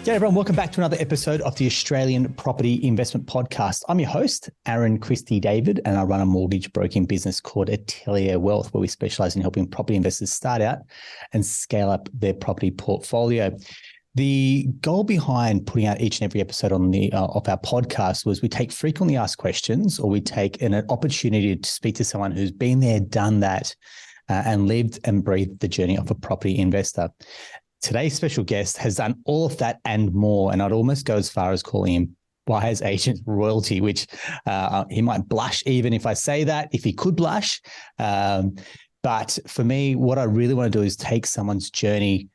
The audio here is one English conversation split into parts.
G'day everyone, welcome back to another episode of the Australian Property Investment Podcast. I'm your host, Aaron Christie David, and I run a mortgage broking business called Atelier Wealth, where we specialize in helping property investors start out and scale up their property portfolio. The goal behind putting out each and every episode on of our podcast was we take frequently asked questions, or we take an opportunity to speak to someone who's been there, done that, and lived and breathed the journey of a property investor. Today's special guest has done all of that and more, and I'd almost go as far as calling him buyer's agent royalty, which he might blush even if I say that, if he could blush. But for me, what I really want to do is take someone's journey,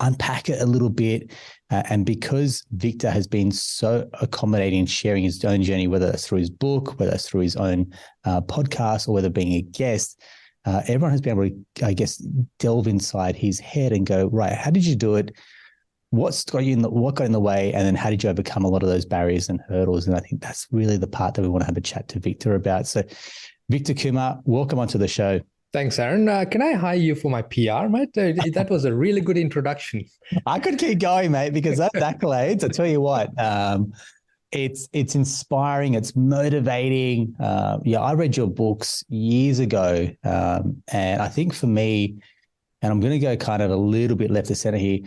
unpack it a little bit. And because Victor has been so accommodating, sharing his own journey, whether that's through his book, whether that's through his own podcast, or whether being a guest, everyone has been able to, I guess, delve inside his head and go, right, how did you do it? What got in the way? And then how did you overcome a lot of those barriers and hurdles? And I think that's really the part that we want to have a chat to Victor about. So Victor Kumar, welcome onto the show. Thanks, Aaron. Can I hire you for my PR, mate? That was a really good introduction. I could keep going, mate, because those accolades, I tell you what, it's inspiring. It's motivating. I read your books years ago. And I think for me, and I'm going to go kind of a little bit left of center here,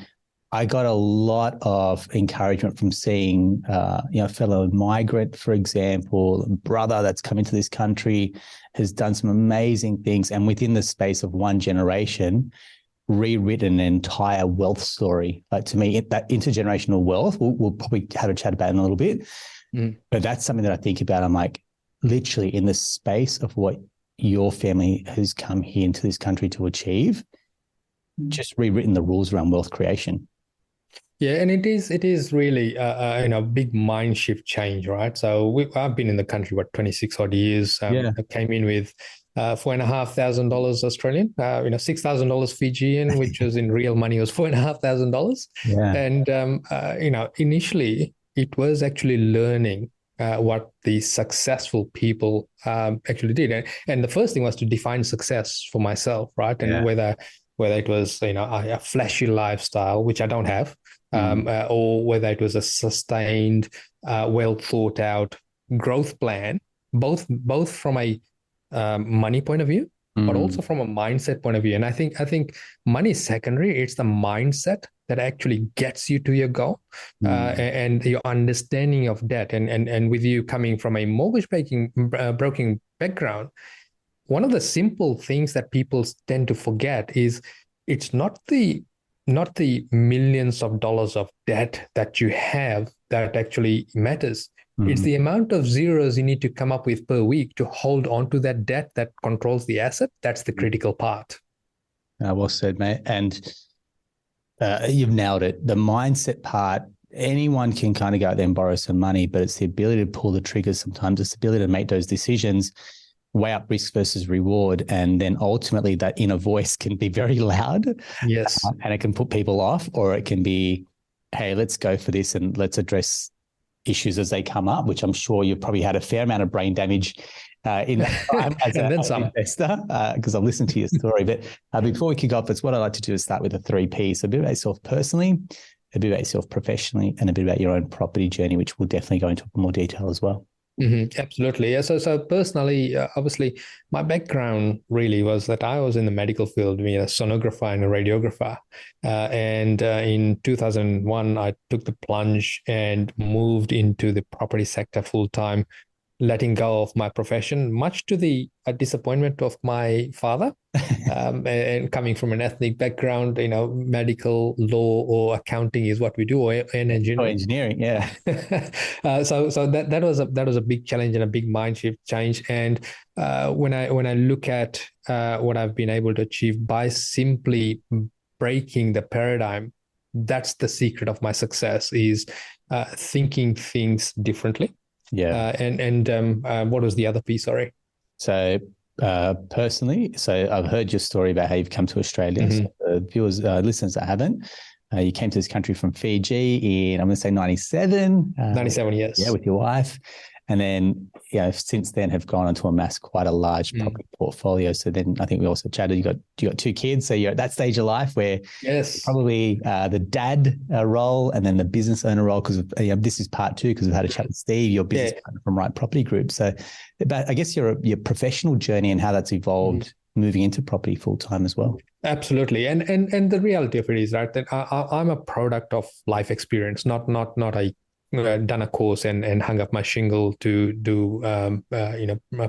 I got a lot of encouragement from seeing, a fellow migrant, for example, a brother that's come into this country, has done some amazing things. And within the space of one generation, rewritten an entire wealth story. To me, that intergenerational wealth, we'll probably have a chat about in a little bit. But that's something that I think about. I'm like, literally in the space of what your family has come here into this country to achieve, just rewritten the rules around wealth creation. Yeah, and it is really a big mind shift change, right? So I've been in the country 26 odd years. I came in with $4,500 Australian, $6,000 Fijian, which was in real money was $4,500. Yeah. And initially it was actually learning what the successful people actually did, and the first thing was to define success for myself, right? And whether it was a flashy lifestyle, which I don't have. Or whether it was a sustained, well thought out growth plan, both from a money point of view, but also from a mindset point of view. And I think money is secondary. It's the mindset that actually gets you to your goal, and your understanding of debt. And with you coming from a mortgage broking background, one of the simple things that people tend to forget is it's not the millions of dollars of debt that you have that actually matters. It's the amount of zeros you need to come up with per week to hold on to that debt that controls the asset. That's the critical part. Well said, mate. And you've nailed it. The mindset part, anyone can kind of go out there and borrow some money, but it's the ability to pull the triggers sometimes. It's the ability to make those decisions, weigh up risk versus reward. And then ultimately that inner voice can be very loud. Yes. And it can put people off, or it can be, hey, let's go for this and let's address issues as they come up, which I'm sure you've probably had a fair amount of brain damage in that time as an investor, because I've listened to your story. But before we kick off, it's what I like to do is start with the 3 Ps. So a bit about yourself personally, a bit about yourself professionally, and a bit about your own property journey, which we'll definitely go into more detail as well. Absolutely. Yeah. So personally, obviously, my background really was that I was in the medical field, being a sonographer and a radiographer. And in 2001, I took the plunge and moved into the property sector full time, letting go of my profession, much to the disappointment of my father. And coming from an ethnic background, medical, law, or accounting is what we do, or engineering. Engineering, yeah. So that was a big challenge and a big mind shift change. And when I look at what I've been able to achieve by simply breaking the paradigm, that's the secret of my success, is thinking things differently. Yeah. And what was the other piece? Sorry. So personally, so I've heard your story about how you've come to Australia. So viewers, listeners that haven't, you came to this country from Fiji in, I'm going to say 97. 97, yes. Yeah, with your wife. And then since then have gone on to amass quite a large property portfolio. So then I think we also chatted, you got 2 kids. So you're at that stage of life where probably the dad role and then the business owner role, because this is part 2, because we've had a chat with Steve, your business partner from Right Property Group. So, but I guess your professional journey and how that's evolved moving into property full time as well. Absolutely, and the reality of it is, right, that I'm a product of life experience, not a done a course and hung up my shingle to do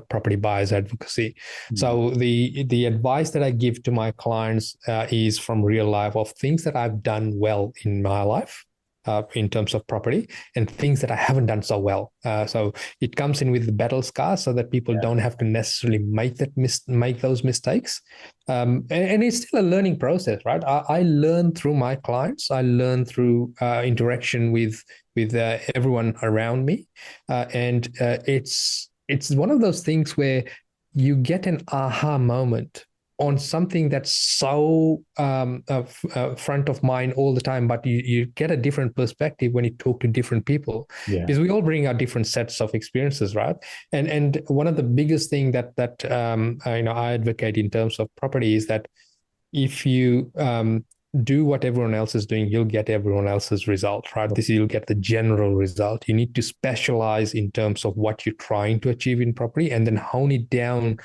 property buyers advocacy. So the advice that I give to my clients is from real life, of things that I've done well in my life in terms of property, and things that I haven't done so well. So it comes in with the battle scars, so that people don't have to necessarily make those mistakes. And it's still a learning process, right? I learn through my clients. I learn through interaction with everyone around me, and it's one of those things where you get an aha moment on something that's so front of mind all the time, but you get a different perspective when you talk to different people, because we all bring our different sets of experiences, right? And one of the biggest thing that I advocate in terms of property is that if you do what everyone else is doing, you'll get everyone else's result, right? You'll get the general result. You need to specialize in terms of what you're trying to achieve in property, and then hone it down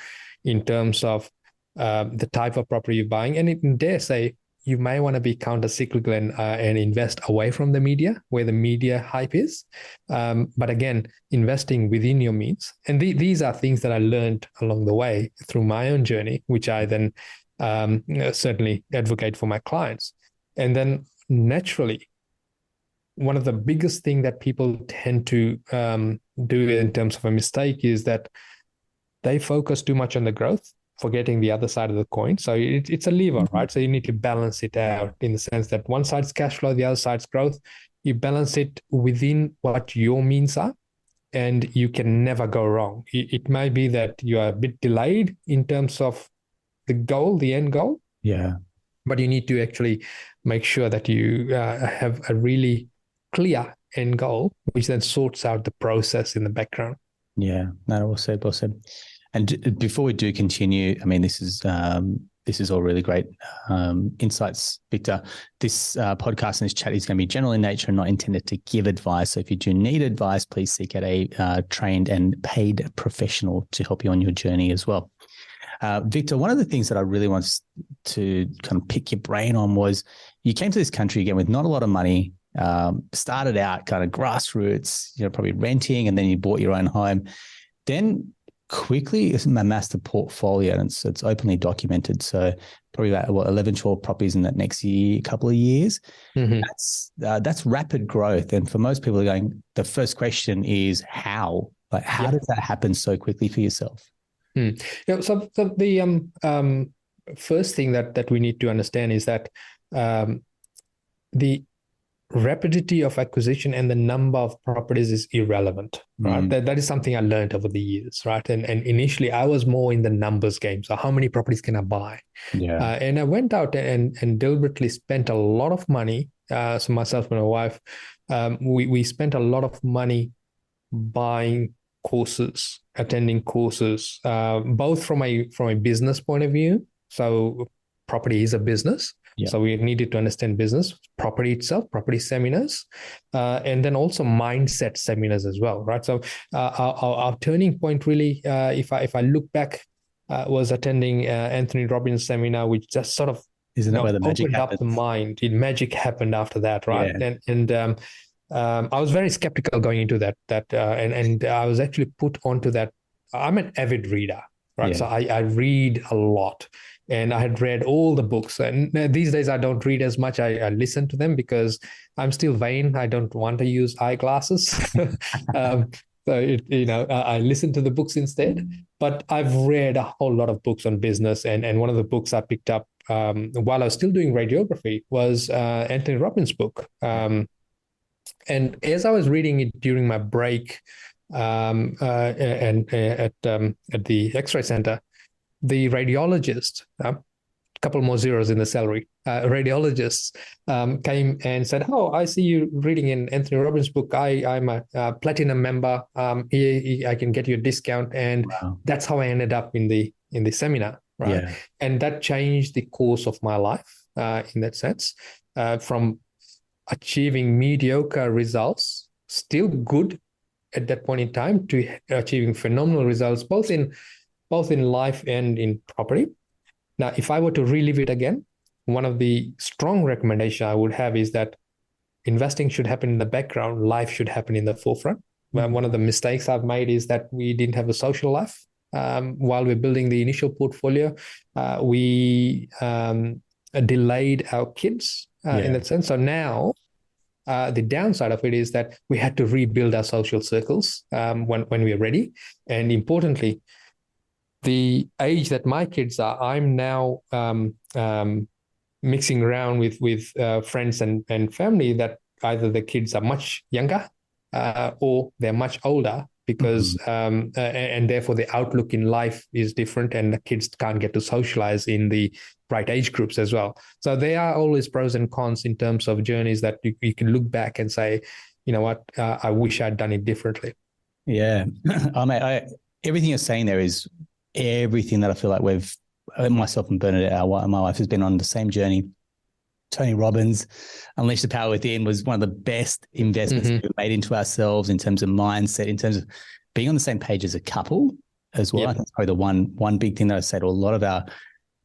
in terms of the type of property you're buying. And dare say, you may want to be counter-cyclical and invest away from the media, where the media hype is. But again, investing within your means. And these are things that I learned along the way through my own journey, which I then certainly advocate for my clients. And then naturally, one of the biggest things that people tend to do in terms of a mistake is that they focus too much on the growth, forgetting the other side of the coin. So it's a lever, right? So you need to balance it out in the sense that one side's cash flow, the other side's growth. You balance it within what your means are, and you can never go wrong. It may be that you are a bit delayed in terms of the end goal. Yeah. But you need to actually make sure that you have a really clear end goal, which then sorts out the process in the background. Yeah, no, well said. And before we do continue, I mean, this is all really great insights, Victor. This podcast and this chat is going to be general in nature and not intended to give advice. So if you do need advice, please seek out a trained and paid professional to help you on your journey as well. Victor, one of the things that I really want to kind of pick your brain on was you came to this country again with not a lot of money, started out kind of grassroots, probably renting, and then you bought your own home. Then quickly amassed a portfolio, and it's openly documented. So probably about 11, 12 properties in that next couple of years. That's rapid growth. And for most people the first question is how? Like, how does that happen so quickly for yourself? So the first thing that we need to understand is that the rapidity of acquisition and the number of properties is irrelevant, right? That is something I learned over the years, right? And initially I was more in the numbers game. So how many properties can I buy? And I went out and deliberately spent a lot of money. So myself and my wife, we spent a lot of money buying courses, attending courses, both from a business point of view. So property is a business. So we needed to understand business, property itself, property seminars, and then also mindset seminars as well, right? So our turning point really, if I look back, was attending Anthony Robbins' seminar, which just sort of Isn't that where the magic opened up the mind. Magic happened after that, right? And I was very skeptical going into that, and I was actually put onto that. I'm an avid reader, right? So I read a lot. And I had read all the books. And these days I don't read as much. I listen to them because I'm still vain. I don't want to use eyeglasses. So I listen to the books instead. But I've read a whole lot of books on business. And one of the books I picked up while I was still doing radiography was Anthony Robbins' book. And as I was reading it during my break and at the X-ray center, the radiologist couple more zeros in the salary. Radiologists came and said, "Oh, I see you reading in Anthony Robbins' book. I'm a platinum member. Here I can get you a discount." And Wow. that's how I ended up in the seminar, right? Yeah. And that changed the course of my life in that sense, from achieving mediocre results, still good at that point in time, to achieving phenomenal results, both in life and in property. Now, if I were to relive it again, one of the strong recommendations I would have is that investing should happen in the background, life should happen in the forefront. One of the mistakes I've made is that we didn't have a social life. While we're building the initial portfolio, we delayed our kids in that sense. So now the downside of it is that we had to rebuild our social circles when we are ready. And importantly, the age that my kids are, I'm now mixing around with friends and family that either the kids are much younger or they're much older, because and therefore the outlook in life is different, and the kids can't get to socialize in the right age groups as well. So there are always pros and cons in terms of journeys that you can look back and say, you know what, I wish I'd done it differently. Yeah. Everything you're saying there is everything that I feel like myself and Bernadette, my wife, has been on the same journey. Tony Robbins, Unleash the Power Within, was one of the best investments we've made into ourselves in terms of mindset, in terms of being on the same page as a couple as well. Yep. I think that's probably the one big thing that I say to a lot of our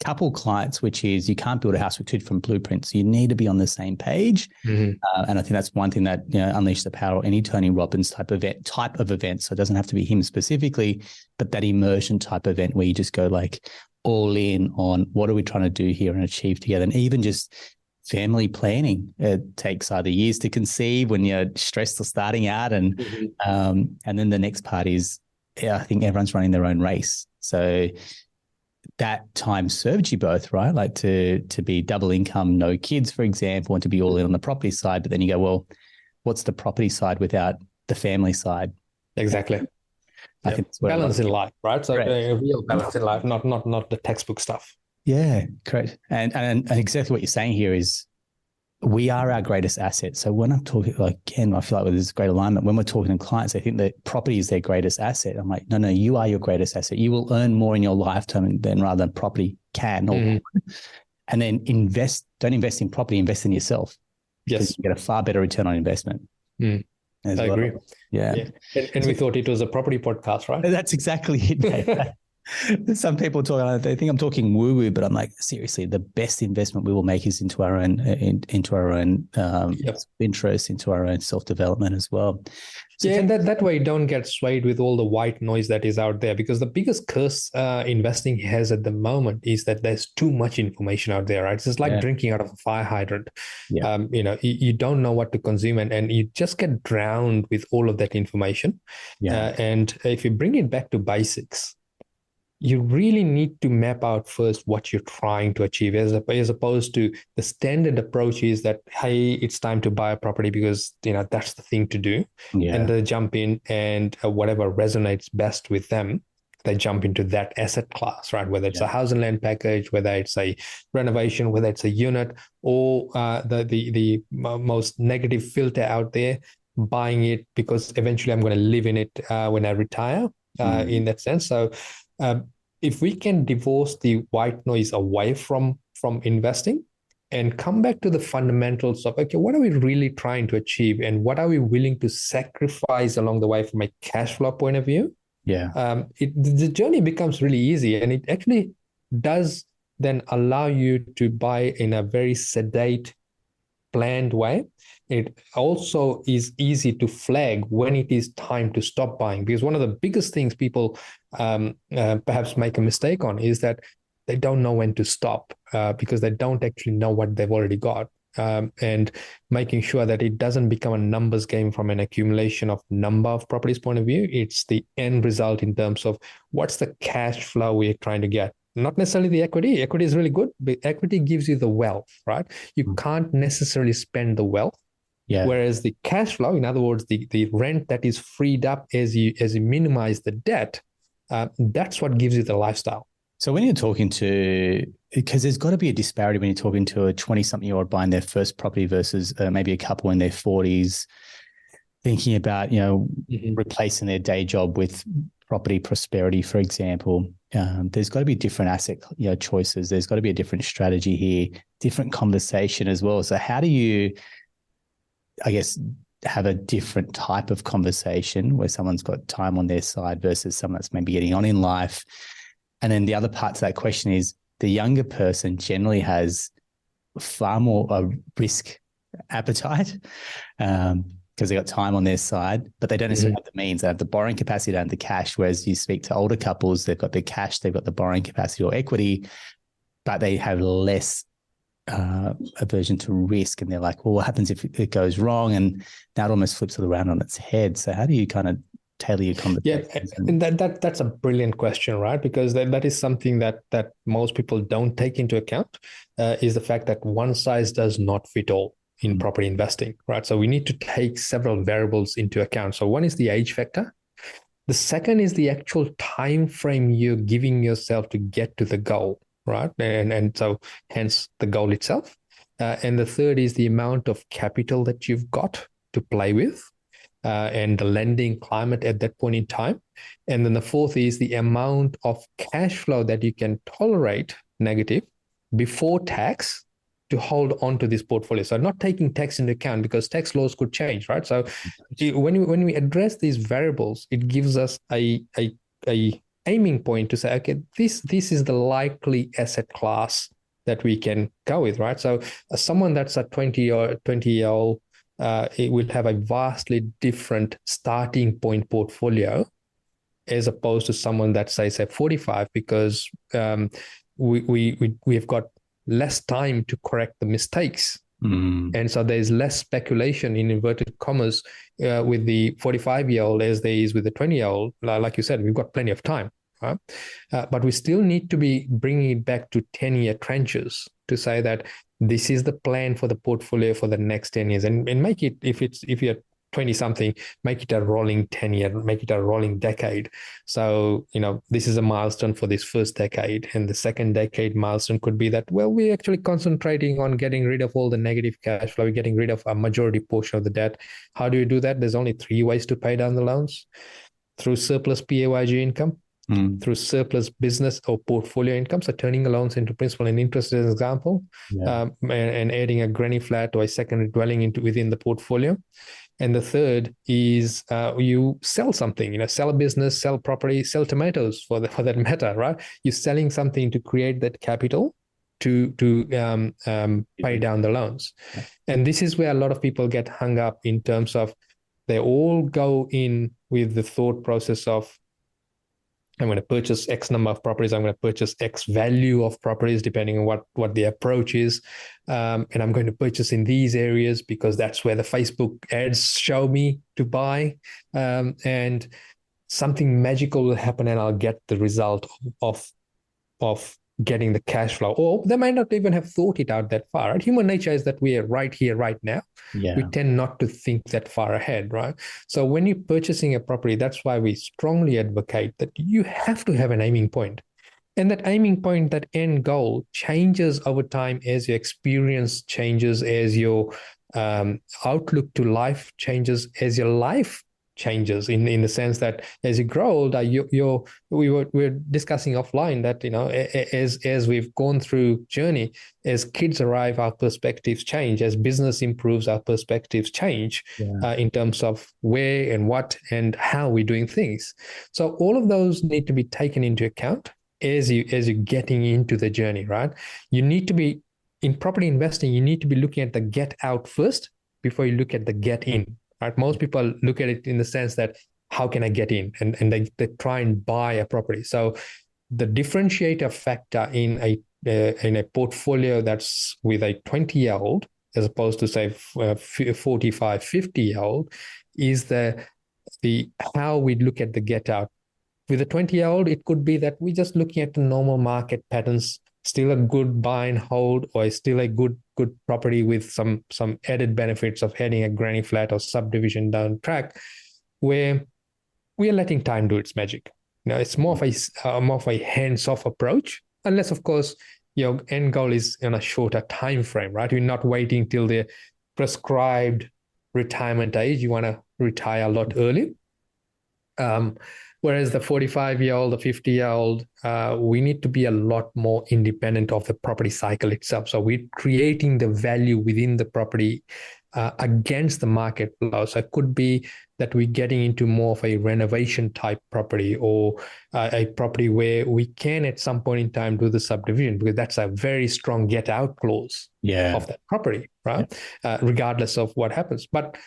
couple clients, which is you can't build a house with two different blueprints. You need to be on the same page. And I think that's one thing that, Unleash the Power or any Tony Robbins type of event. So it doesn't have to be him specifically, but that immersion type event where you just go like all in on what are we trying to do here and achieve together. And even just family planning, it takes either years to conceive when you're stressed or starting out. And then the next part is, I think everyone's running their own race. So that time served you both, right? Like to be double income, no kids, for example, and to be all in on the property side. But then you go, well, what's the property side without the family side? Exactly. I think it's balance in life, right? So a real balance in life, not the textbook stuff. Yeah, correct. And exactly what you're saying here is we are our greatest asset. So when I'm talking, again, I feel like there's great alignment. When we're talking to clients, they think that property is their greatest asset. I'm like, no, you are your greatest asset. You will earn more in your lifetime than rather than property can. And then don't invest in property, invest in yourself. Yes. You get a far better return on investment. I agree. Yeah. And we thought it was a property podcast, right? That's exactly it. Some people they think I'm talking woo-woo, but I'm like, seriously, the best investment we will make is into our own interest, into our own self-development as well. So and that way you don't get swayed with all the white noise that is out there, because the biggest curse investing has at the moment is that there's too much information out there, right? It's just like drinking out of a fire hydrant. You don't know what to consume, and you just get drowned with all of that information. And if you bring it back to basics, you really need to map out first what you're trying to achieve, as opposed to the standard approach is that, hey, it's time to buy a property because that's the thing to do. And they jump in, and whatever resonates best with them, they jump into that asset class, right? Whether it's a house and land package, whether it's a renovation, whether it's a unit, or the most negative filter out there, buying it because eventually I'm going to live in it when I retire, in that sense. So if we can divorce the white noise away from investing and come back to the fundamentals of, okay, what are we really trying to achieve, and what are we willing to sacrifice along the way from a cash flow point of view? The journey becomes really easy, and it actually does then allow you to buy in a very sedate, planned way. It also is easy to flag when it is time to stop buying, because one of the biggest things people perhaps make a mistake on is that they don't know when to stop because they don't actually know what they've already got. And making sure that it doesn't become a numbers game from an accumulation of number of properties point of view. It's the end result in terms of what's the cash flow we're trying to get. Not necessarily the equity. Equity is really good, but equity gives you the wealth, right? You can't necessarily spend the wealth. Whereas the cash flow, in other words, the rent that is freed up as you minimize the debt, that's what gives you the lifestyle. So when you're talking to, because there's got to be a disparity when you're talking to a 20-something-year-old buying their first property versus maybe a couple in their 40s, thinking about, replacing their day job with property prosperity, for example. There's got to be different asset, choices. There's got to be a different strategy here, different conversation as well. So how do you, I guess, have a different type of conversation where someone's got time on their side versus someone that's maybe getting on in life? And then the other part to that question is the younger person generally has far more risk appetite because they got time on their side, but they don't necessarily have the means. They have the borrowing capacity, they don't have the cash. Whereas you speak to older couples, they've got the cash, they've got the borrowing capacity or equity, but they have less aversion to risk. And they're like, well, what happens if it goes wrong? And that almost flips it around on its head. So how do you kind of tailor your conversation? Yeah, and that's a brilliant question, right? Because that is something that most people don't take into account, is the fact that one size does not fit all in property investing, right? So we need to take several variables into account. So one is the age factor. The second is the actual time frame you're giving yourself to get to the goal, right? And so hence the goal itself. And the third is the amount of capital that you've got to play with. And the lending climate at that point in time. And then the fourth is the amount of cash flow that you can tolerate negative before tax to hold on to this portfolio. So not taking tax into account because tax laws could change, right? So when we address these variables, it gives us a aiming point to say, okay, this is the likely asset class that we can go with, right? So someone that's a 20-year-old, it will have a vastly different starting point portfolio as opposed to someone that say 45, because we've got less time to correct the mistakes. And so there's less speculation in inverted commas with the 45-year-old as there is with the 20-year-old. Like you said, we've got plenty of time, right? But we still need to be bringing it back to 10-year tranches to say that this is the plan for the portfolio for the next 10 years, and make it, if you're 20 something, make it a rolling 10-year, make it a rolling decade. So, this is a milestone for this first decade, and the second decade milestone could be that, well, we're actually concentrating on getting rid of all the negative cash flow, we're getting rid of a majority portion of the debt. How do you do that? There's only 3 ways to pay down the loans: through surplus PAYG income, through surplus business or portfolio income, so turning the loans into principal and interest as an example, and adding a granny flat or a secondary dwelling within the portfolio. And the third is you sell something, sell a business, sell property, sell tomatoes for that matter, right? You're selling something to create that capital to pay down the loans. And this is where a lot of people get hung up in terms of they all go in with the thought process of, I'm going to purchase X number of properties. I'm going to purchase X value of properties, depending on what the approach is. And I'm going to purchase in these areas because that's where the Facebook ads show me to buy. And something magical will happen and I'll get the result of getting the cash flow. Or they might not even have thought it out that far. Right? Human nature is that we are right here, right now. Yeah. We tend not to think that far ahead, right? So when you're purchasing a property, that's why we strongly advocate that you have to have an aiming point. And that aiming point, that end goal, changes over time as your experience changes, as your outlook to life changes, as your life changes, in the sense that as you grow older, we were discussing offline that as we've gone through journey, as kids arrive, our perspectives change. As business improves, our perspectives change in terms of where and what and how we're doing things. So all of those need to be taken into account as you're getting into the journey, right? You need to be, in property investing, you need to be looking at the get out first before you look at the get in. Right? Most people look at it in the sense that, how can I get in? And they try and buy a property. So the differentiator factor in a portfolio that's with a 20-year-old as opposed to say 45, 50-year-old is the how we look at the get out. With a 20-year-old, it could be that we're just looking at the normal market patterns, still a good buy and hold, or still a good property with some added benefits of heading a granny flat or subdivision down track, where we are letting time do its magic. It's more of a hands-off approach, unless, of course, your end goal is in a shorter time frame, right? You're not waiting till the prescribed retirement age. You want to retire a lot early. Whereas the 45-year-old, the 50-year-old, we need to be a lot more independent of the property cycle itself. So we're creating the value within the property against the market flow. So it could be that we're getting into more of a renovation type property, or a property where we can at some point in time do the subdivision, because that's a very strong get out clause of that property, right? Regardless of what happens. But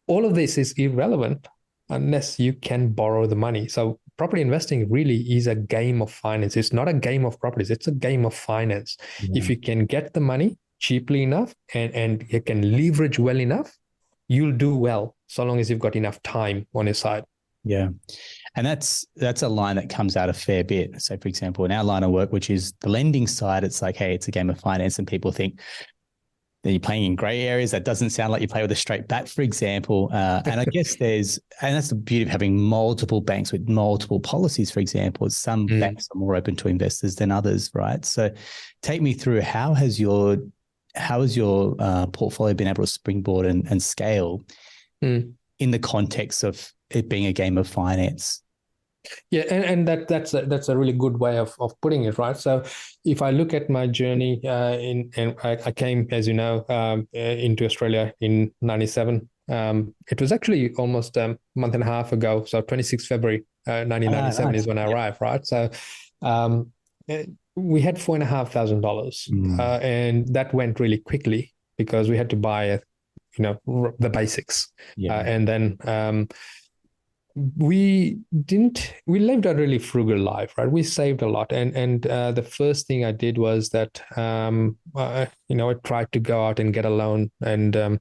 all of this is irrelevant unless you can borrow the money. So property investing really is a game of finance. It's not a game of properties. It's a game of finance. If you can get the money cheaply enough and you can leverage well enough, you'll do well, so long as you've got enough time on your side. Yeah. And that's a line that comes out a fair bit. So for example, in our line of work, which is the lending side, it's like, hey, it's a game of finance, and people think that you're playing in gray areas. That doesn't sound like you play with a straight bat, for example. And I guess and that's the beauty of having multiple banks with multiple policies, for example. Some banks are more open to investors than others, right? So take me through, how has your portfolio been able to springboard and scale in the context of it being a game of finance? Yeah, and that's a really good way of putting it, right? So if I look at my journey, I came, as you know, into Australia in 97. It was actually almost a month and a half ago. So 26 February 1997 is when I arrived, right? So we had $4,500, and that went really quickly because we had to buy the basics, and then we lived a really frugal life, right? We saved a lot, and the first thing I did was that I tried to go out and get a loan, and I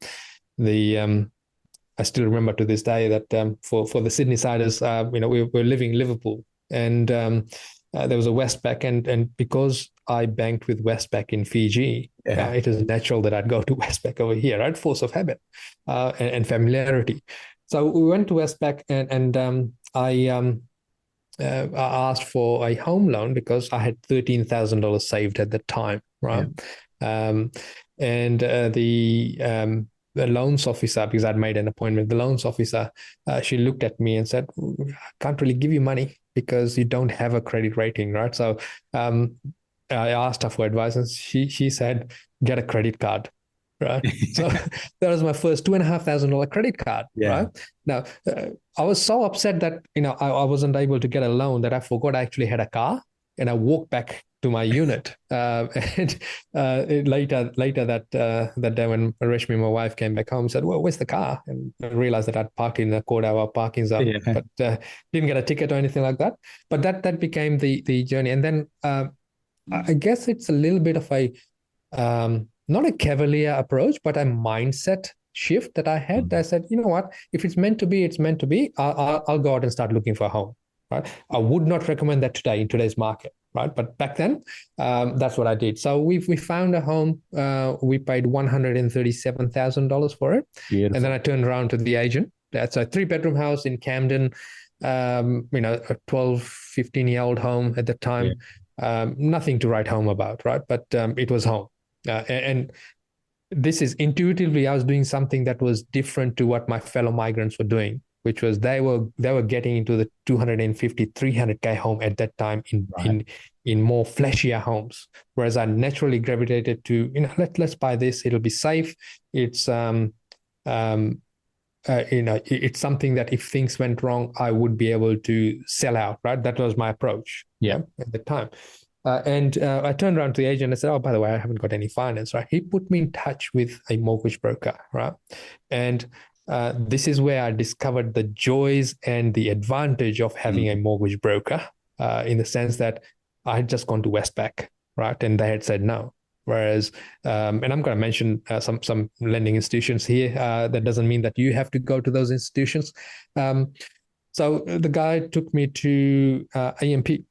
still remember to this day that for the Sydney siders, we were living in Liverpool, and there was a Westpac, and because I banked with Westpac in Fiji, it is natural that I'd go to Westpac over here, right? Force of habit and familiarity. So we went to Westpac, and I asked for a home loan because I had $13,000 saved at the time, right? And the loans officer, because I'd made an appointment, the loans officer, she looked at me and said, "I can't really give you money because you don't have a credit rating," right? So I asked her for advice, and she said, "Get a credit card." Right. So that was my first $2,500 credit card. Right. Now, I was so upset that, I wasn't able to get a loan that I forgot I actually had a car, and I walked back to my unit. And later that day when Reshmi, my wife, came back home, said, "Well, where's the car?" And I realized that I'd parked in the quarter-hour parking zone, but didn't get a ticket or anything like that. But that became the journey. And then I guess it's a little bit of a not a cavalier approach, but a mindset shift that I had. I said, you know what, if it's meant to be, it's meant to be. I'll go out and start looking for a home, right? I would not recommend that today in today's market, right? But back then, that's what I did. So we found a home. We paid $137,000 for it. Beautiful. And then I turned around to the agent. That's a 3-bedroom house in Camden, a 12, 15-year-old home at the time. Nothing to write home about, right? But it was home. And this is intuitively, I was doing something that was different to what my fellow migrants were doing, which was they were getting into the 250, 300K home at that time in more flashier homes, whereas I naturally gravitated to, let's buy this. It'll be safe. It's it's something that if things went wrong, I would be able to sell out, right? That was my approach at the time. And I turned around to the agent and said, "Oh, by the way, I haven't got any finance," right? He put me in touch with a mortgage broker, right? And this is where I discovered the joys and the advantage of having a mortgage broker, in the sense that I had just gone to Westpac, right? And they had said no. Whereas, and I'm going to mention some lending institutions here. That doesn't mean that you have to go to those institutions. So the guy took me to AMP.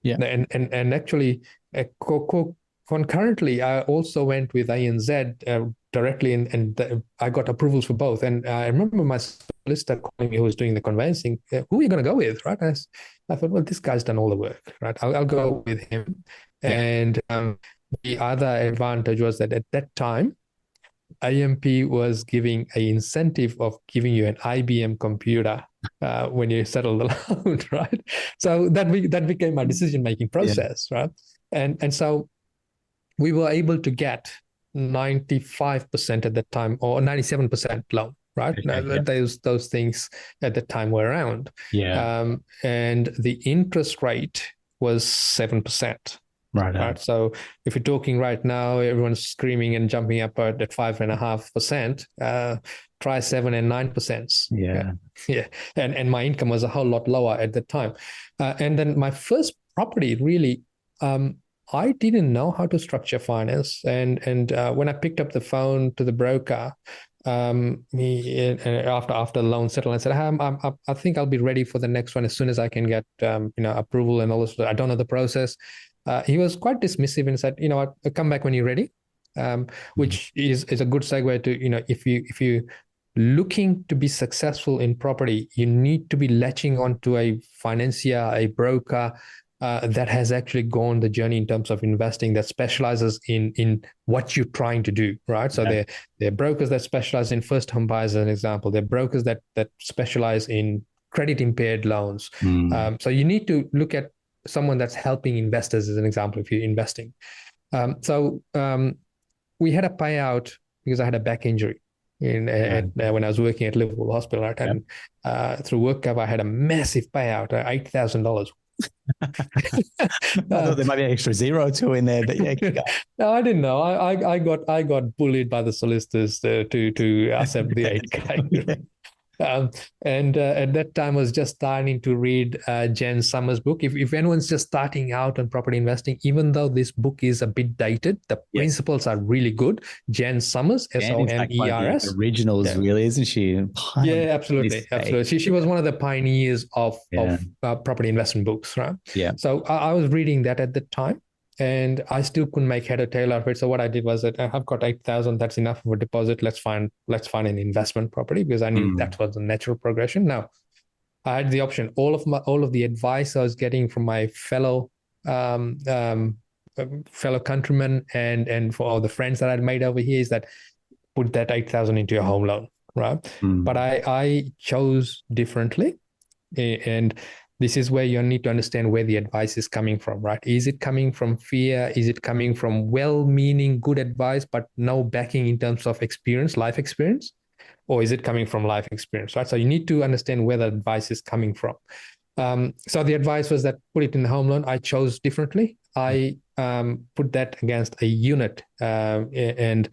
And actually, concurrently, I also went with ANZ directly, and I got approvals for both. And I remember my solicitor calling me, who was doing the conveyancing, who are you going to go with, right? I thought, well, this guy's done all the work, right? I'll go with him. Yeah. And the other advantage was that at that time, AMP was giving an incentive of giving you an IBM computer when you settle the loan, right? So that became my decision-making process, right? And so we were able to get 95% at that time, or 97% loan, right? Those things at the time were around. And the interest rate was 7%. Right. So if you're talking right now, everyone's screaming and jumping up at 5.5%. Try 7 and 9%. Yeah. And my income was a whole lot lower at the time. And then my first property, really, I didn't know how to structure finance. And when I picked up the phone to the broker, after the loan settled, I said, I think I'll be ready for the next one as soon as I can get approval and all this. I don't know the process. He was quite dismissive and said, what, come back when you're ready, which is a good segue to, if you looking to be successful in property, you need to be latching onto a financier, a broker that has actually gone the journey in terms of investing, that specializes in what you're trying to do, right? So there are brokers that specialize in first home buyers, as an example. There are brokers that specialize in credit impaired loans. So you need to look at someone that's helping investors, as an example, if you're investing. So we had a payout because I had a back injury when I was working at Liverpool Hospital, right? And through work cover, I had a massive payout, $8,000. I thought there might be an extra zero or two in there, but yeah. No, I didn't know. I got bullied by the solicitors to accept the 8K. And at that time, I was just starting to read Jen Summers' book. If anyone's just starting out on property investing, even though this book is a bit dated, the principles are really good. Jen Summers, Somers. Like originals, really, isn't she? Yeah, absolutely. She was one of the pioneers of property investment books, right? Yeah. So I was reading that at the time, and I still couldn't make head or tail of it. So what I did was that I've got 8,000. That's enough of a deposit. Let's find an investment property, because I knew that was the natural progression. Now, I had the option. All of the advice I was getting from my fellow countrymen and for all the friends that I'd made over here is that put that 8,000 into your home loan, right? But I chose differently, and this is where you need to understand where the advice is coming from, right? Is it coming from fear? Is it coming from well-meaning, good advice, but no backing in terms of experience, life experience? Or is it coming from life experience, right? So you need to understand where the advice is coming from. So the advice was that put it in the home loan. I chose differently. I put that against a unit, and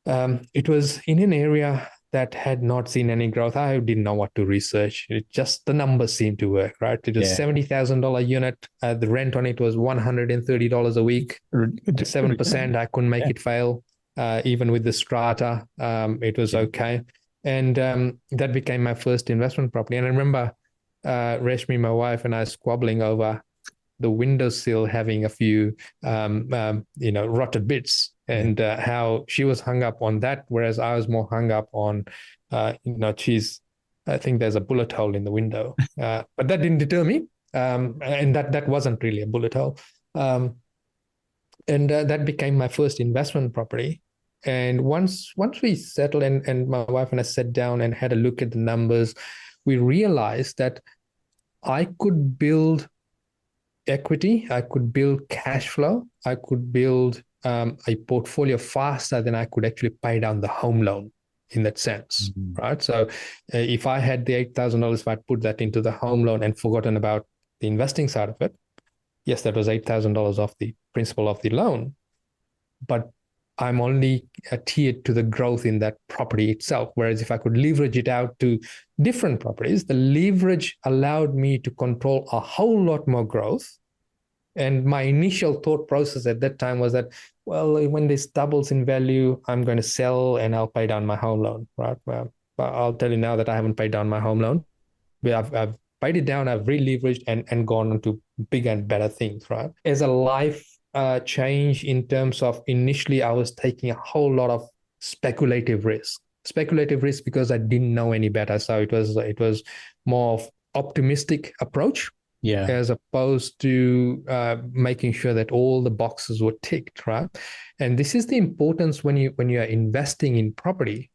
it was in an area that had not seen any growth. I didn't know what to research. The numbers seemed to work, right? It was $70,000 unit. The rent on it was $130 a week. 7%, I couldn't make it fail. Even with the strata, it was okay. And that became my first investment property. And I remember Reshmi, my wife, and I squabbling over the windowsill having a few, rotted bits, and how she was hung up on that, whereas I was more hung up on, I think there's a bullet hole in the window, but that didn't deter me, and that wasn't really a bullet hole, and that became my first investment property. And once we settled, and my wife and I sat down and had a look at the numbers, we realized that I could build equity, I could build cash flow, I could build a portfolio faster than I could actually pay down the home loan in that sense, right? So if I had the $8,000, if I put that into the home loan and forgotten about the investing side of it, yes, that was $8,000 off the principal of the loan, but I'm only tiered to the growth in that property itself. Whereas if I could leverage it out to different properties, the leverage allowed me to control a whole lot more growth. And my initial thought process at that time was that, well, when this doubles in value, I'm going to sell and I'll pay down my home loan, right? Well, but I'll tell you now that I haven't paid down my home loan. I've paid it down, I've re-leveraged and gone into bigger and better things, right? As a life change in terms of initially I was taking a whole lot of speculative risk. Speculative risk because I didn't know any better. So it was more of optimistic approach. Yeah. As opposed to making sure that all the boxes were ticked, right? And this is the importance when you are investing in property,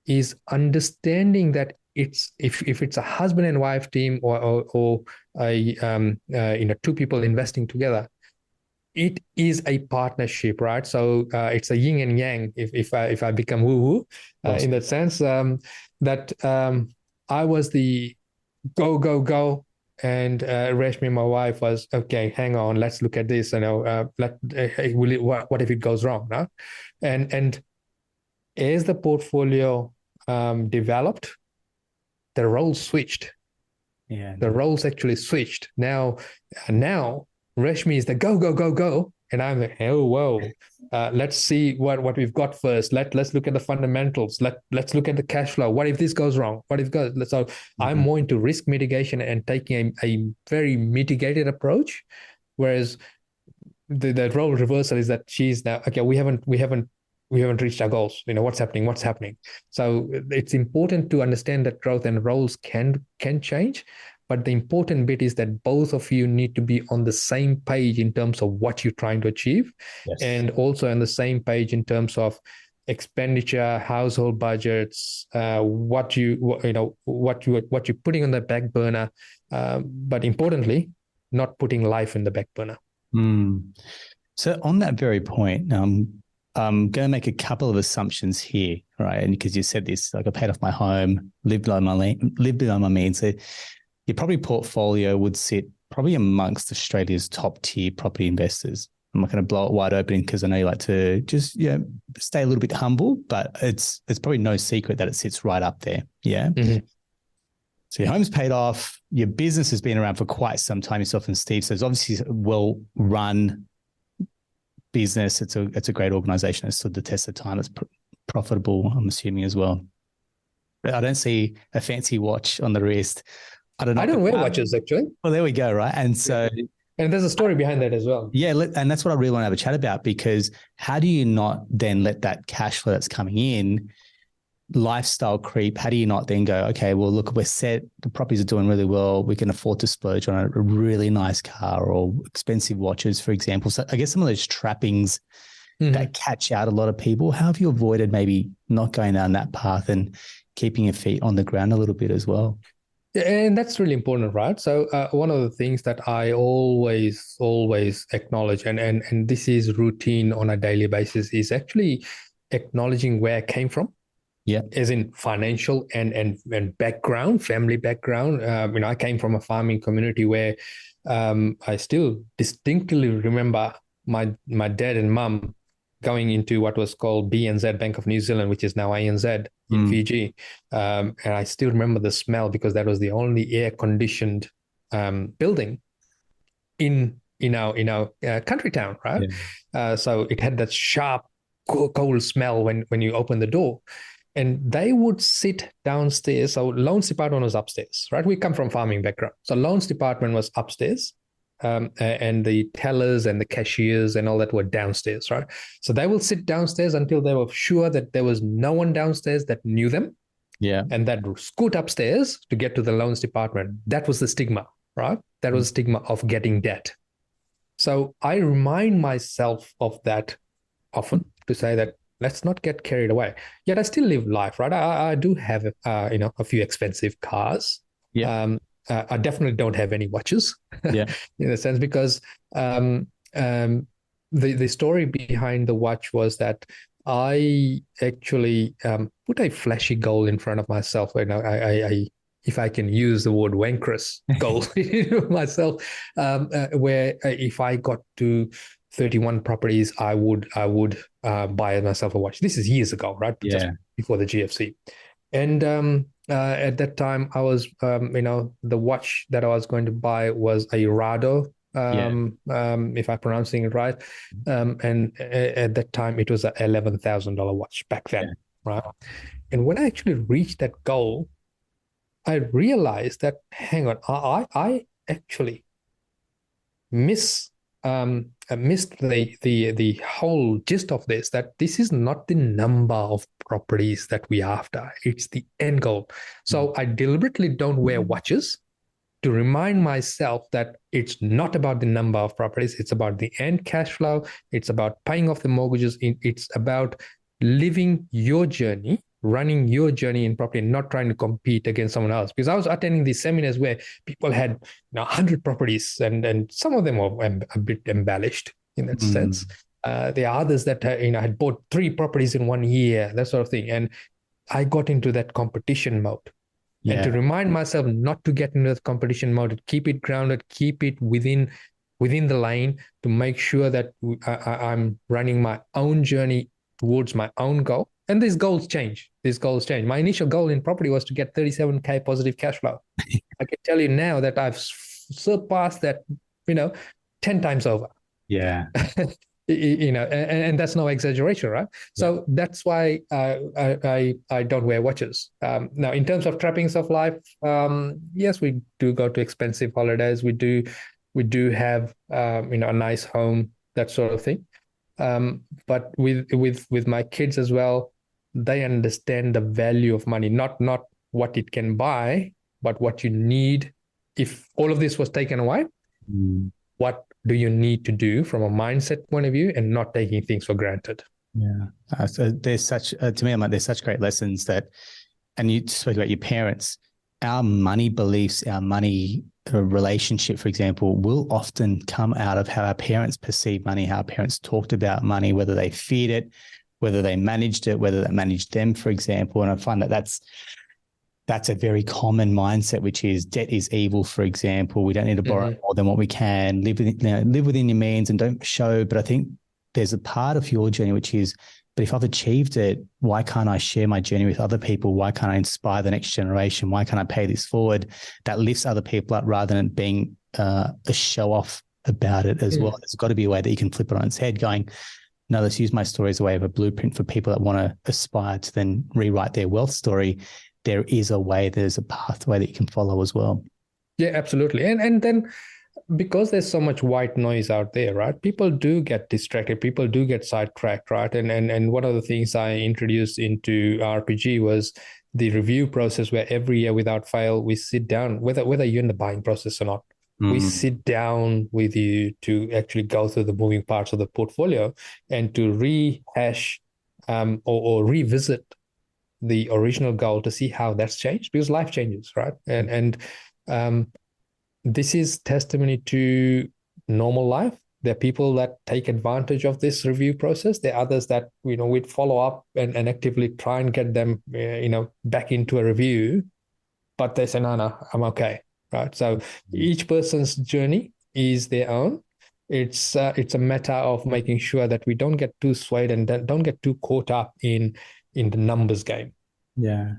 is understanding that it's if it's a husband and wife team or a two people investing together, it is a partnership, right? So it's a yin and yang. If I become woo woo in that sense, that I was the go go go, and Reshmi, my wife, was okay. Hang on, let's look at this. What if it goes wrong? No? And as the portfolio developed, the roles switched. Yeah, the roles actually switched. Now Reshmi is the go go go go, and I'm like, oh whoa. Let's see what we've got first. Let's look at the fundamentals. Let's look at the cash flow. What if this goes wrong? What if goes? So I'm more into risk mitigation and taking a very mitigated approach, whereas the role reversal is that she's now okay. We haven't reached our goals. What's happening. So it's important to understand that growth and roles can change. But the important bit is that both of you need to be on the same page in terms of what you're trying to achieve, and also on the same page in terms of expenditure, household budgets, what you're putting on the back burner, but importantly, not putting life in the back burner. So on that very point, I'm going to make a couple of assumptions here, right? And because you said this, like I paid off my home, lived below my means. So your property portfolio would sit probably amongst Australia's top tier property investors. I'm not going to blow it wide open because I know you like to just stay a little bit humble, but it's probably no secret that it sits right up there. Yeah. Mm-hmm. So your home's paid off. Your business has been around for quite some time. Yourself and Steve. So it's obviously a well-run business. It's a great organization. It's stood the test of time. It's profitable, I'm assuming, as well. But I don't see a fancy watch on the wrist. I don't wear watches, actually. Well, there we go, right? And so... And there's a story behind that as well. Yeah, and that's what I really want to have a chat about, because how do you not then let that cash flow that's coming in, lifestyle creep, how do you not then go, okay, well, look, we're set, the properties are doing really well, we can afford to splurge on a really nice car or expensive watches, for example. So I guess some of those trappings that catch out a lot of people, how have you avoided maybe not going down that path and keeping your feet on the ground a little bit as well? Yeah, and that's really important, right? So one of the things that I always acknowledge, and this is routine on a daily basis, is actually acknowledging where I came from. Yeah, as in financial and background, family background. I came from a farming community where I still distinctly remember my dad and mum going into what was called BNZ, Bank of New Zealand, which is now ANZ in Fiji. And I still remember the smell, because that was the only air-conditioned building in our country town, right? Yeah. So it had that sharp, cold smell when you open the door. And they would sit downstairs. So loans department was upstairs, right? We come from farming background. So loans department was upstairs. And the tellers and the cashiers and all that were downstairs, right? So they will sit downstairs until they were sure that there was no one downstairs that knew them. Yeah. And that scoot upstairs to get to the loans department. That was the stigma, right? That was the stigma of getting debt. So I remind myself of that often, to say that let's not get carried away. Yet I still live life, right? I do have a few expensive cars. Yeah. I definitely don't have any watches, yeah, in a sense, because the story behind the watch was that I actually put a flashy goal in front of myself. I if I can use the word wankerous goal myself, where if I got to 31 properties, I would buy myself a watch. This is years ago, right? Yeah. Just before the GFC. And at that time, I was, the watch that I was going to buy was a Rado, if I'm pronouncing it right. And at that time, it was an $11,000 watch back then, right? And when I actually reached that goal, I realized that, hang on, I actually miss missed the whole gist of this, that this is not the number of properties that we after, it's the end goal. So I deliberately don't wear watches to remind myself that it's not about the number of properties, it's about the end cash flow, it's about paying off the mortgages, it's about living your journey, running your journey in property, and not trying to compete against someone else. Because I was attending these seminars where people had 100 properties, and some of them were a bit embellished in that sense. There are others that had bought 3 properties in 1 year, that sort of thing. And I got into that competition mode. Yeah. And to remind myself not to get into the competition mode, keep it grounded, keep it within the lane, to make sure that I'm running my own journey towards my own goal. And these goals change. My initial goal in property was to get 37K positive cash flow. I can tell you now that I've surpassed that, 10 times over. Yeah. And that's no exaggeration, right? So that's why I don't wear watches. Now, in terms of trappings of life, yes, we do go to expensive holidays. We do have a nice home, that sort of thing. But with my kids as well, they understand the value of money, not what it can buy, but what you need. If all of this was taken away, what do you need to do from a mindset point of view, and not taking things for granted? Yeah. So there's such, to me, I'm like, there's such great lessons that, and you spoke about your parents, our money beliefs, our money relationship, for example, will often come out of how our parents perceive money, how our parents talked about money, whether they feared it, whether they managed it, whether that managed them, for example. And I find that that's a very common mindset, which is debt is evil, for example. We don't need to borrow more than what we can, live within your means and don't show. But I think there's a part of your journey, which is, but if I've achieved it, why can't I share my journey with other people? Why can't I inspire the next generation? Why can't I pay this forward? That lifts other people up rather than being a show off about it as well. There's got to be a way that you can flip it on its head, going, no, let's use my story as a way of a blueprint for people that want to aspire to then rewrite their wealth story. There is a way, there's a pathway that you can follow as well. Yeah, absolutely. And then because there's so much white noise out there, right? People do get distracted. People do get sidetracked, right? And one of the things I introduced into RPG was the review process, where every year without fail, we sit down, whether you're in the buying process or not, we sit down with you to actually go through the moving parts of the portfolio and to rehash or revisit the original goal to see how that's changed, because life changes, right? And this is testimony to normal life. There are people that take advantage of this review process. There are others that, we'd follow up and actively try and get them, back into a review, but they say, no, I'm okay, right? So each person's journey is their own. It's a matter of making sure that we don't get too swayed and don't get too caught up in the numbers game. Yeah.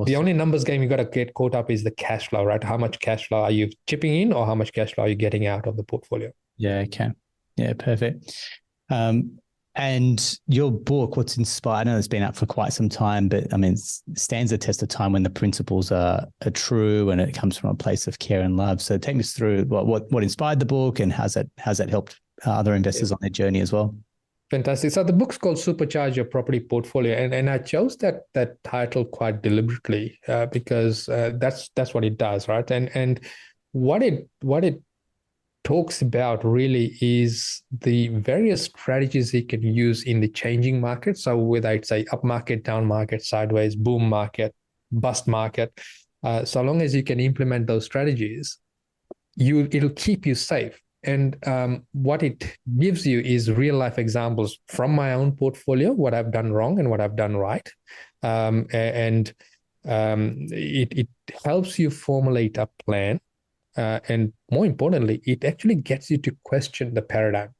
The only numbers game you got to get caught up is the cash flow, right? How much cash flow are you chipping in, or how much cash flow are you getting out of the portfolio? Yeah, okay. Yeah, perfect. And your book, what's inspired, I know it's been out for quite some time, but I mean, it stands the test of time when the principles are true and it comes from a place of care and love. So take us through what inspired the book, and how's that helped other investors on their journey as well? Fantastic. So the book's called Supercharge Your Property Portfolio, and I chose that title quite deliberately because that's what it does, right? And what it talks about really is the various strategies you can use in the changing market. So whether it's a up market, down market, sideways, boom market, bust market, so long as you can implement those strategies, it'll keep you safe. And what it gives you is real life examples from my own portfolio, what I've done wrong and what I've done right. It helps you formulate a plan. And more importantly, it actually gets you to question the paradigm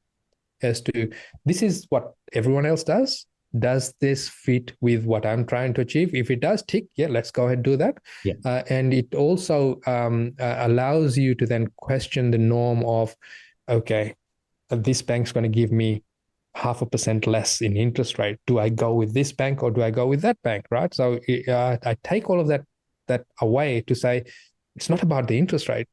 as to, this is what everyone else does. Does this fit with what I'm trying to achieve? If it does, tick, yeah, let's go ahead and do that. Yeah. And it also allows you to then question the norm of, okay, this bank's going to give me 0.5% less in interest rate. Do I go with this bank or do I go with that bank, right? So I take all of that away to say, it's not about the interest rate.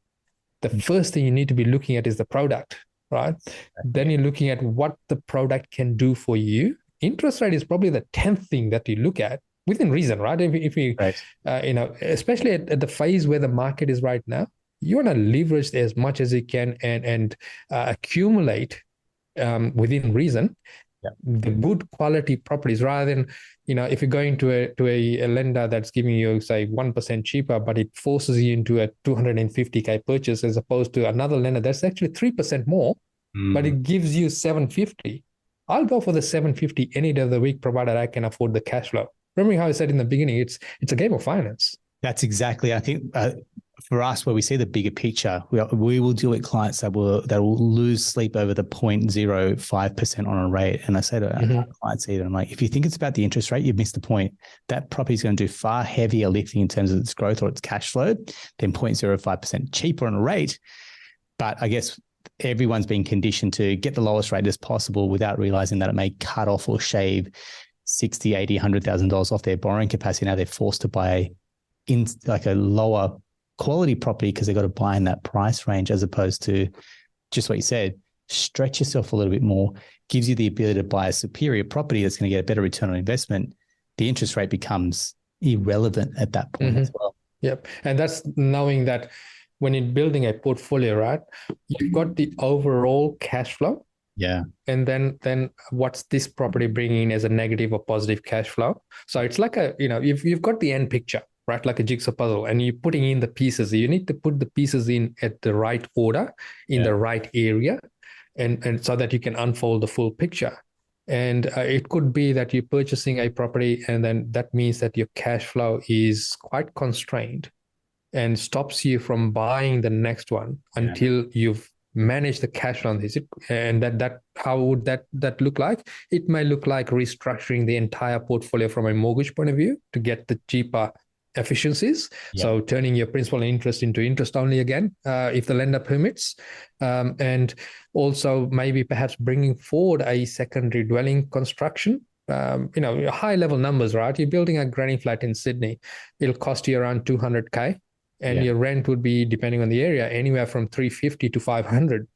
The first thing you need to be looking at is the product. right? Then you're looking at what the product can do for you. Interest rate is probably the 10th thing that you look at within reason, right? If you, Right. especially at the phase where the market is right now, you want to leverage as much as you can and accumulate within reason Yeah. the good quality properties rather than, if you're going to a lender that's giving you, say, 1% cheaper, but it forces you into a 250K purchase as opposed to another lender that's actually 3% more, but it gives you 750. I'll go for the 750 any day of the week, provided I can afford the cash flow. Remember how I said in the beginning, it's a game of finance. That's exactly, I think, for us, where we see the bigger picture, we will deal with clients that will lose sleep over the 0.05% on a rate. And I say to our clients either, I'm like, if you think it's about the interest rate, you've missed the point. That property is going to do far heavier lifting in terms of its growth or its cash flow than 0.05% cheaper on a rate. But I guess everyone's been conditioned to get the lowest rate as possible without realizing that it may cut off or shave $60,000, $80,000, $100,000 off their borrowing capacity. Now they're forced to buy in like a lower quality property because they've got to buy in that price range, as opposed to just what you said, stretch yourself a little bit more, gives you the ability to buy a superior property that's going to get a better return on investment. The interest rate becomes irrelevant at that point as well. Yep. And that's knowing that when you're building a portfolio, right, you've got the overall cash flow. Yeah. And then what's this property bringing in as a negative or positive cash flow? So it's like you've got the end picture, right? Like a jigsaw puzzle, and you're putting in the pieces. You need to put the pieces in at the right order, in the right area, and so that you can unfold the full picture. And it could be that you're purchasing a property, and then that means that your cash flow is quite constrained and stops you from buying the next one until you've managed the cash flow on this. And that how would that look like? It may look like restructuring the entire portfolio from a mortgage point of view to get the cheaper efficiencies. So turning your principal and interest into interest only again, if the lender permits, and also maybe perhaps bringing forward a secondary dwelling construction. High level numbers, right? You're building a granny flat in Sydney. It'll cost you around 200K, and your rent would be, depending on the area, anywhere from 350 to 500,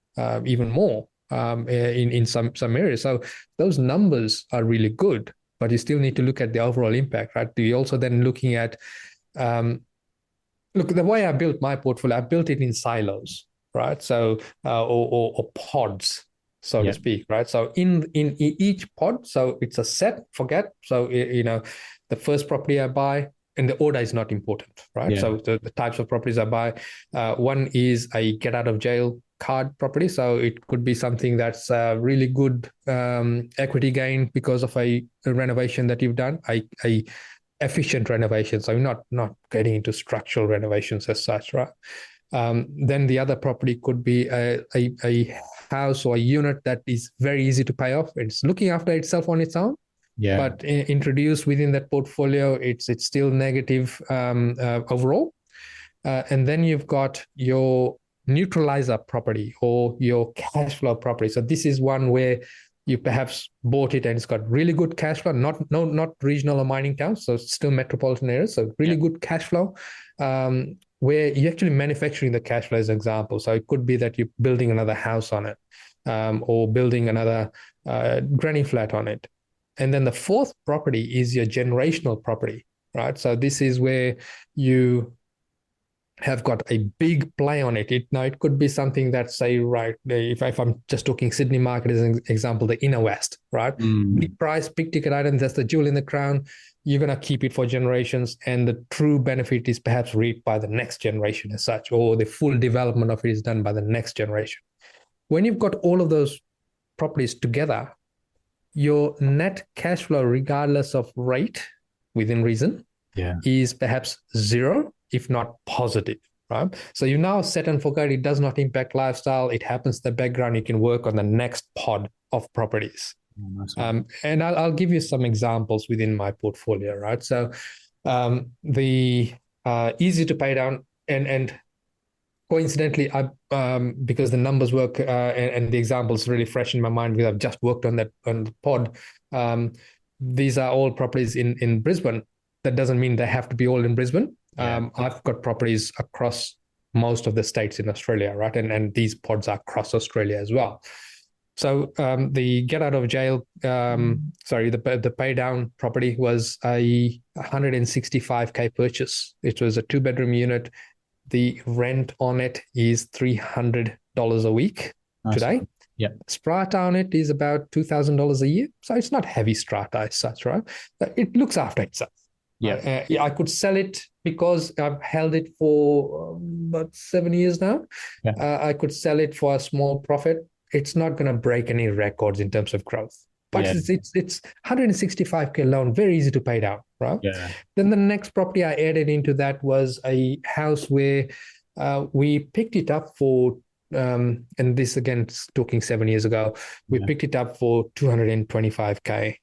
even more in some areas. So those numbers are really good. But you still need to look at the overall impact, right? You're also then looking at, the way I built my portfolio, I built it in silos, right? So, or pods, so to speak, right? So in each pod, so it's a set, forget. So, the first property I buy, and the order is not important, right? Yeah. So the types of properties I buy, one is a get out of jail card property. So it could be something that's really good equity gain because of a renovation that you've done, a efficient renovation. So you're not getting into structural renovations as such, right? Then the other property could be a house or a unit that is very easy to pay off. It's looking after itself on its own. Yeah. But introduced within that portfolio, it's still negative overall. And then you've got your neutralizer property or your cash flow property. So this is one where you perhaps bought it and it's got really good cash flow, not regional or mining towns, so still metropolitan areas, so really good cash flow, where you're actually manufacturing the cash flow as an example. So it could be that you're building another house on it, or building another granny flat on it. And then the fourth property is your generational property, right? So this is where you have got a big play on it. It could be something that, say, right, if I'm just talking Sydney market as an example, the inner west, right? Big price, big ticket items, that's the jewel in the crown. You're going to keep it for generations, and the true benefit is perhaps reaped by the next generation as such, or the full development of it is done by the next generation. When you've got all of those properties together, your net cash flow, regardless of rate within reason, is perhaps zero, if not positive, right? So you now set and forget. It does not impact lifestyle. It happens in the background. You can work on the next pod of properties. And I'll give you some examples within my portfolio, right? So the easy to pay down, and coincidentally, because the numbers work and the examples really fresh in my mind because I've just worked on that on the pod. These are all properties in Brisbane. That doesn't mean they have to be all in Brisbane. I've got properties across most of the states in Australia, right? And these pods are across Australia as well. So the get out of jail, the pay down property was a 165K purchase. It was a 2-bedroom unit. The rent on it is $300 a week today. Yeah. Strata on it is about $2,000 a year. So it's not heavy strata as such, right? It looks after itself. Yeah. I could sell it because I've held it for about 7 years now. Yeah. I could sell it for a small profit. It's not going to break any records in terms of growth. But it's 165K loan, very easy to pay down, right? Yeah. Then the next property I added into that was a house where we picked it up for, and this again, talking 7 years ago, we picked it up for 225K.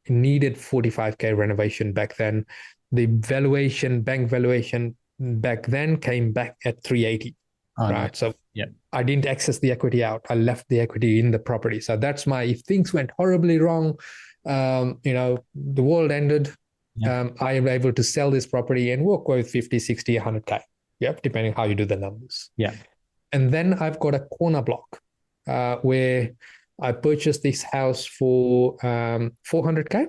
Needed 45K renovation back then. The bank valuation back then came back at 380. Right. So I didn't access the equity out. I left the equity in the property. So that's if things went horribly wrong, the world ended, I am able to sell this property and walk away with 50, 60, 100K. Yep. Depending how you do the numbers. Yeah. And then I've got a corner block where I purchased this house for 400K. I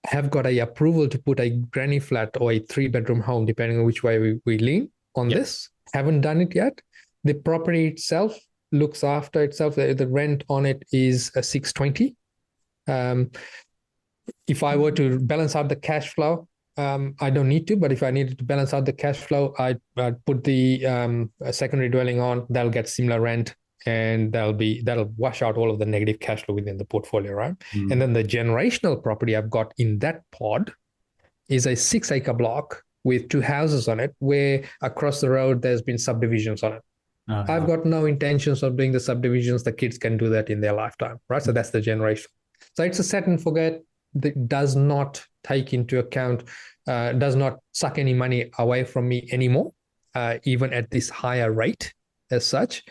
have got a approval to put a granny flat or a 3-bedroom home, depending on which way we lean on this. Haven't done it yet. The property itself looks after itself. The rent on it is a 620. If I were to balance out the cash flow, I don't need to, but if I needed to balance out the cash flow, I'd put the secondary dwelling on. That'll get similar rent, and that'll wash out all of the negative cash flow within the portfolio, right? And then the generational property I've got in that pod is a 6-acre block with 2 houses on it, where across the road there's been subdivisions on it. I've got no intentions of doing the subdivisions. The kids can do that in their lifetime, right? So that's the generation. So it's a set and forget that does not take into account, does not suck any money away from me anymore, even at this higher rate as such.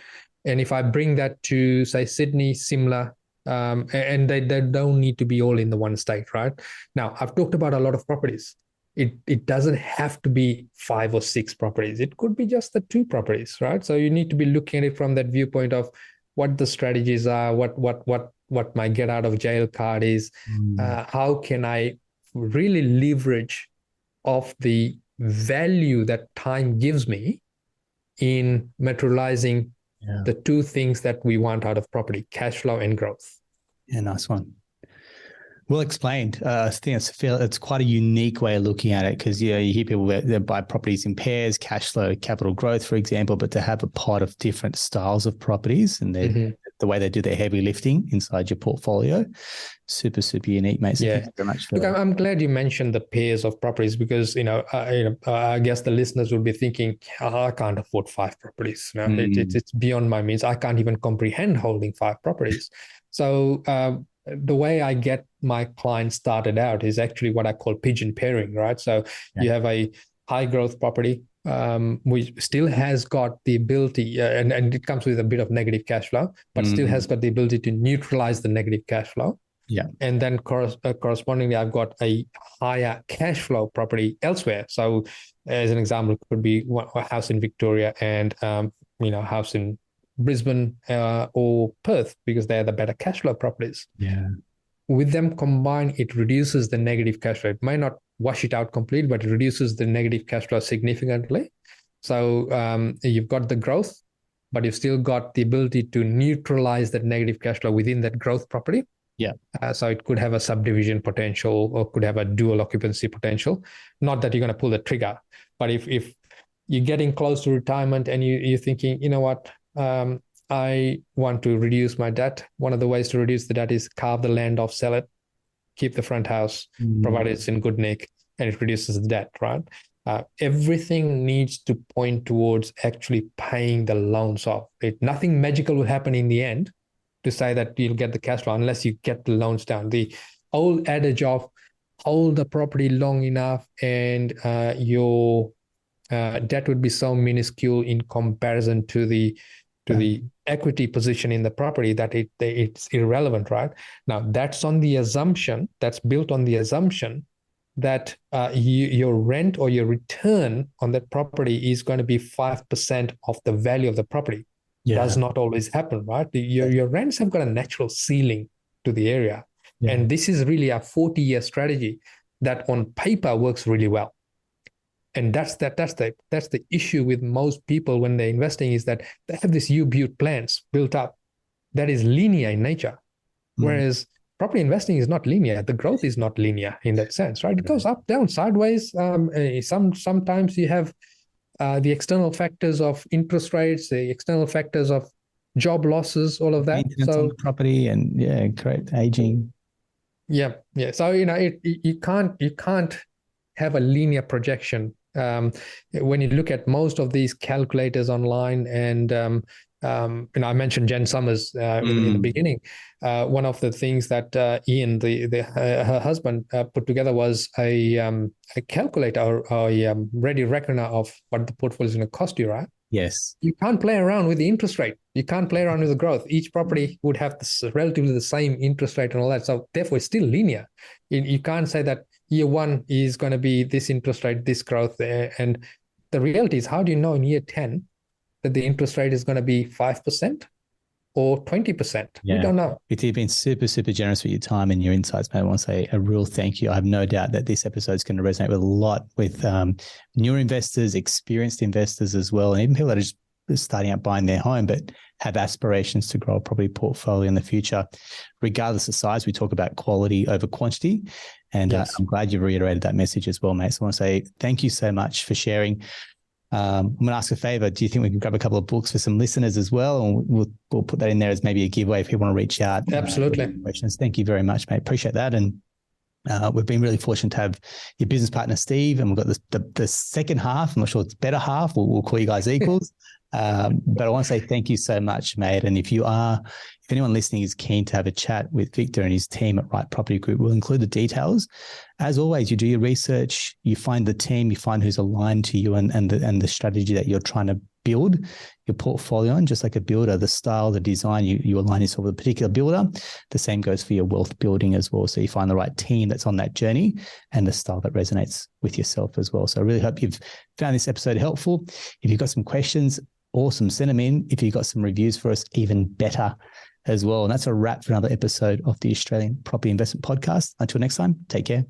And if I bring that to, say, Sydney, similar, and they don't need to be all in the one state, right? Now, I've talked about a lot of properties. It doesn't have to be 5 or 6 properties. It could be just the 2 properties, right? So you need to be looking at it from that viewpoint of what the strategies are, what my get out of jail card is, how can I really leverage off the value that time gives me in materializing the 2 things that we want out of property: cash flow and growth. Yeah, nice one. Well explained. I think it's quite a unique way of looking at it, because you hear people that buy properties in pairs, cash flow, capital growth, for example, but to have a pot of different styles of properties and the way they do their heavy lifting inside your portfolio, super unique, mate. So thank you very much for that. I'm glad you mentioned the pairs of properties, because I guess the listeners will be thinking, I can't afford 5 properties. It's beyond my means. I can't even comprehend holding 5 properties. So the way I get my clients started out is actually what I call pigeon pairing, right? So you have a high growth property, which still has got the ability, and it comes with a bit of negative cash flow, but still has got the ability to neutralize the negative cash flow. Yeah. And then correspondingly, I've got a higher cash flow property elsewhere. So as an example, it could be a house in Victoria and, a house in Brisbane or Perth, because they're the better cash flow properties. Yeah. With them combined, it reduces the negative cash flow. It might not wash it out completely, but it reduces the negative cash flow significantly. So you've got the growth, but you've still got the ability to neutralize that negative cash flow within that growth property. Yeah. So it could have a subdivision potential or could have a dual occupancy potential. Not that you're going to pull the trigger, but if you're getting close to retirement and you're thinking, you know what, I want to reduce my debt. One of the ways to reduce the debt is carve the land off, sell it, keep the front house, provided it's in good nick, and it reduces the debt, right? Everything needs to point towards actually paying the loans off. Nothing magical will happen in the end to say that you'll get the cash flow unless you get the loans down. The old adage of hold the property long enough and your debt would be so minuscule in comparison to the equity position in the property that it's irrelevant, right? Now, that's built on the assumption that your rent or your return on that property is going to be 5% of the value of the property. Does not always happen, right? Your rents have got a natural ceiling to the area. And this is really a 40-year strategy that on paper works really well. And that's the issue with most people when they're investing, is that they have this U-built plans built up that is linear in nature. Whereas property investing is not linear. The growth is not linear in that sense, right? It goes up, down, sideways. Sometimes you have the external factors of interest rates, the external factors of job losses, all of that. Maintenance on the property and correct, aging. Yeah. So you can't have a linear projection. When you look at most of these calculators online, and I mentioned Jen Summers in the beginning. One of the things that Ian, her husband, put together was a calculator, or a ready reckoner of what the portfolio is going to cost you, right? Yes. You can't play around with the interest rate. You can't play around with the growth. Each property would have relatively the same interest rate and all that. So therefore, it's still linear. You can't say that year one is going to be this interest rate, this growth there. And the reality is, how do you know in year 10 that the interest rate is going to be 5% or 20%? We don't know. You've been super, super generous with your time and your insights, mate. I want to say a real thank you. I have no doubt that this episode is going to resonate with a lot with newer investors, experienced investors as well, and even people that are just starting out buying their home but have aspirations to grow a property portfolio in the future. Regardless of size, we talk about quality over quantity. And I'm glad you reiterated that message as well, mate. So I want to say thank you so much for sharing. I'm going to ask a favor. Do you think we can grab a couple of books for some listeners as well? And we'll put that in there as maybe a giveaway if you want to reach out. Absolutely. Questions. Thank you very much, mate. Appreciate that. And we've been really fortunate to have your business partner, Steve, and we've got the second half. I'm not sure it's better half. We'll call you guys equals. But I want to say thank you so much, mate. And if anyone listening is keen to have a chat with Victor and his team at Right Property Group, we'll include the details. As always, you do your research, you find the team, you find who's aligned to you and the strategy that you're trying to build your portfolio on. Just like a builder, the style, the design, you align yourself with a particular builder. The same goes for your wealth building as well. So you find the right team that's on that journey and the style that resonates with yourself as well. So I really hope you've found this episode helpful. If you've got some questions, awesome, send them in. If you've got some reviews for us, even better as well. And that's a wrap for another episode of the Australian Property Investment Podcast. Until next time, take care.